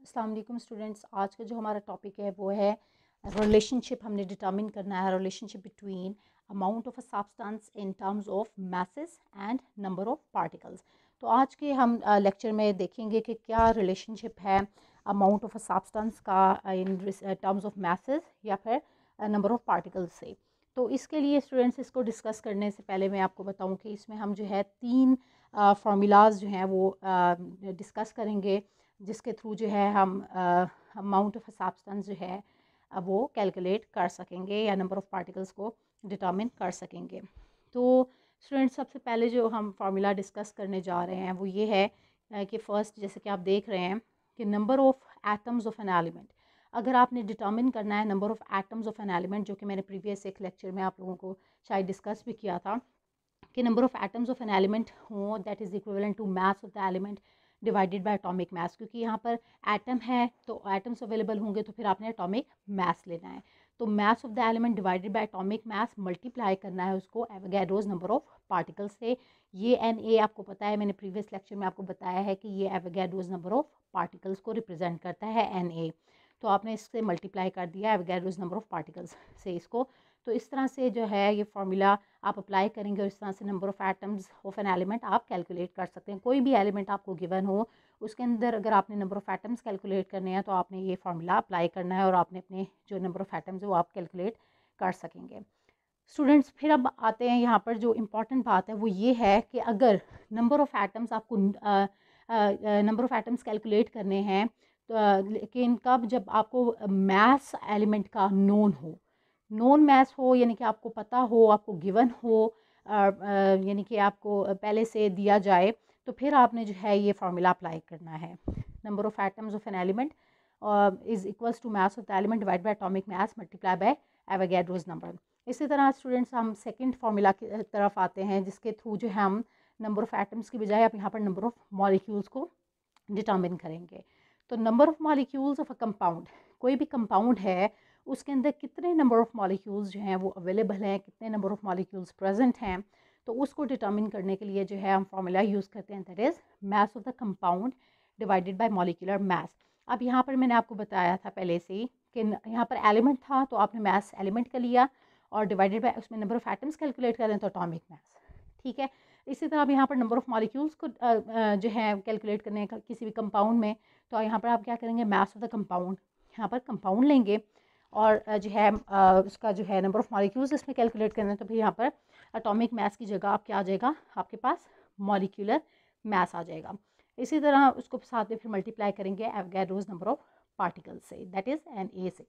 अस्सलाम वालेकुम स्टूडेंट्स। आज का जो हमारा टॉपिक है वो है रिलेशनशिप। हमने डिटरमिन करना है relationship between amount of a substance in terms of masses and number of particles. तो आज के हम लेक्चर में देखेंगे कि क्या रिलेशनशिप है अमाउंट ऑफ अ सब्सटेंस का इन टर्म्स ऑफ मासेस या फिर नंबर ऑफ पार्टिकल्स से। तो इसके लिए स्टूडेंट्स इसको डिस्कस करने से पहले मैं आपको बताऊं कि इसमें हम जो है तीन फार्मूलाज जो हैं वो डिस्कस करेंगे, जिसके थ्रू जो है हम अमाउंट ऑफ सब्सटेंस जो है वो कैलकुलेट कर सकेंगे या नंबर ऑफ़ पार्टिकल्स को डिटरमिन कर सकेंगे। तो स्टूडेंट्स, सबसे पहले जो हम फार्मूला डिस्कस करने जा रहे हैं वो ये है कि फ़र्स्ट, जैसे कि आप देख रहे हैं कि number of atoms of an element, अगर आपने डिटरमिन करना है number of atoms of an element, जो कि मैंने प्रीवियस एक लेक्चर में आप लोगों को शायद डिस्कस भी किया था कि number of atoms of an element हो that is equivalent to mass of the element divided by atomic mass. क्योंकि यहाँ पर एटम है तो एटम्स अवेलेबल होंगे, तो फिर आपने एटॉमिक मास लेना है। तो मास of the element divided by atomic mass multiply करना है उसको एवोगैड्रोस नंबर ऑफ पार्टिकल्स से। ये NA आपको पता है, मैंने प्रीवियस लेक्चर में आपको बताया है कि ये एवोगैड्रोस नंबर ऑफ पार्टिकल्स को रिप्रेजेंट करता है NA। तो आपने इससे मल्टीप्लाई कर दिया एवोगैड्रोस नंबर ऑफ पार्टिकल्स से इसको। तो इस तरह से जो है ये फार्मूला आप अप्लाई करेंगे और इस तरह से number of atoms of an element आप कैलकुलेट कर सकते हैं। कोई भी एलिमेंट आपको गिवन हो, उसके अंदर अगर आपने नंबर ऑफ़ एटम्स कैलकुलेट करने हैं तो आपने ये फार्मूला अप्लाई करना है और आपने अपने जो नंबर ऑफ़ एटम्स है वो आप कैलकुलेट कर सकेंगे। स्टूडेंट्स, फिर अब आते हैं यहाँ पर जो इम्पॉर्टेंट बात है वो ये है कि अगर नंबर ऑफ़ एटम्स आपको नंबर ऑफ़ एटम्स कैलकुलेट करने हैं तो लेकिन कब, जब आपको मास एलिमेंट का नोन हो, नोन मैथ्स हो, यानी कि आपको पता हो, आपको गिवन हो, यानी कि आपको पहले से दिया जाए, तो फिर आपने जो है ये फार्मूला अप्लाई करना है। Number of atoms of an element is equals to mass of the element divide by atomic mass multiply by Avogadro's number. इसी तरह स्टूडेंट्स, हम सेकंड फार्मूला की तरफ आते हैं, जिसके थ्रू जो है हम नंबर ऑफ़ एटम्स की बजाय आप यहाँ पर नंबर ऑफ़ मॉलिक्यूल्स को डिटर्मिन करेंगे। तो number of molecules of a compound, कोई भी कंपाउंड है उसके अंदर कितने नंबर ऑफ़ मॉलिक्यूल्स जो हैं वो अवेलेबल हैं, कितने नंबर ऑफ़ मॉलिक्यूल्स प्रेजेंट हैं, तो उसको डिटर्मिन करने के लिए जो है हम फार्मूला यूज़ करते हैं, that is mass of the compound divided by molecular mass. अब यहाँ पर मैंने आपको बताया था पहले से ही कि यहाँ पर एलिमेंट था तो आपने मास एलिमेंट का लिया और डिवाइडेड बाय उसमें नंबर ऑफ़ एटम्स कैलकुलेट करें तो एटॉमिक मास। ठीक है। इसी तरह अब यहाँ पर नंबर ऑफ़ मॉलिक्यूल्स को जो है कैलकुलेट करने का किसी भी कंपाउंड में, तो यहाँ पर आप क्या करेंगे, मास ऑफ द कंपाउंड, यहाँ पर कंपाउंड लेंगे और जो है उसका जो है नंबर ऑफ़ मॉलिक्यूल्स इसमें कैलकुलेट करना है, तो फिर यहाँ पर एटॉमिक मास की जगह आप क्या आ जाएगा, आपके पास मॉलिक्यूलर मास आ जाएगा। इसी तरह उसको साथ में फिर मल्टीप्लाई करेंगे एवोगैड्रोस नंबर ऑफ़ पार्टिकल्स से, दैट इज़ NA से।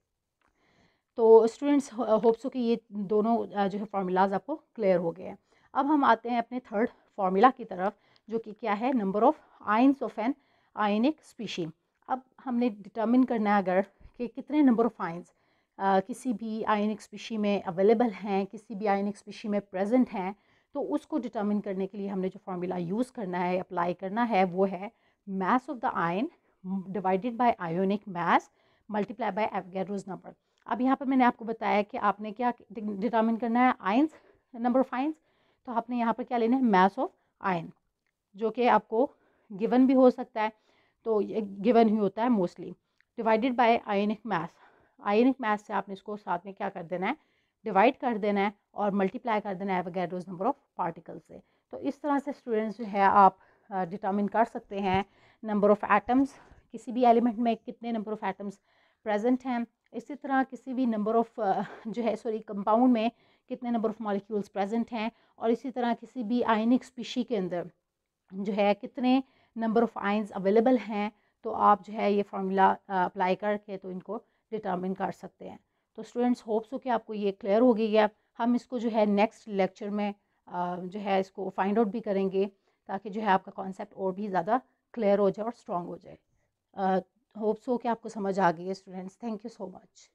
तो स्टूडेंट्स, होप सो कि ये दोनों जो है फार्मूलाज आपको क्लियर हो गए हैं। अब हम आते हैं अपने थर्ड फार्मूला की तरफ, जो कि क्या है, number of ions of an ionic species. अब हमने डिटर्मिन करना है अगर कि कितने नंबर ऑफ़ आयंस किसी भी आयनिक स्पीशी में अवेलेबल हैं, किसी भी आयनिक स्पीशी में प्रेजेंट हैं, तो उसको डिटर्मिन करने के लिए हमने जो फार्मूला यूज़ करना है, अप्लाई करना है, वो है मास of the ion divided by ionic mass multiply by Avogadro's number. अब यहाँ पर मैंने आपको बताया कि आपने क्या डिटर्मिन करना है, आयंस, नंबर ऑफ आयंस। तो आपने यहाँ पर क्या लेना है, मास ऑफ आयन, जो कि आपको गिवन भी हो सकता है, तो ये गिवन ही होता है मोस्टली, डिवाइडेड बाय आयनिक मास। आयनिक मास से आपने इसको साथ में क्या कर देना है, डिवाइड कर देना है और मल्टीप्लाई कर देना है एवोगैड्रोस नंबर ऑफ पार्टिकल से। तो इस तरह से स्टूडेंट्स जो है आप डिटर्मिन कर सकते हैं नंबर ऑफ़ एटम्स, किसी भी एलिमेंट में कितने नंबर ऑफ़ एटम्स प्रेजेंट हैं। इसी तरह किसी भी नंबर ऑफ़ जो है कंपाउंड में कितने नंबर ऑफ़ मॉलिक्यूल्स प्रेजेंट हैं, और इसी तरह किसी भी आयनिक स्पीशी के अंदर जो है कितने नंबर ऑफ़ आयंस अवेलेबल हैं। तो आप जो है ये फार्मूला अप्लाई करके तो इनको डिटर्मिन कर सकते हैं। तो स्टूडेंट्स, होप्स हो कि आपको ये क्लियर हो गई है। हम इसको जो है नेक्स्ट लेक्चर में जो है इसको फाइंड आउट भी करेंगे, ताकि जो है आपका कॉन्सेप्ट और भी ज़्यादा क्लियर हो जाए और स्ट्रॉन्ग हो जाए। होप्स हो कि आपको समझ आ गई है students. Thank you so much.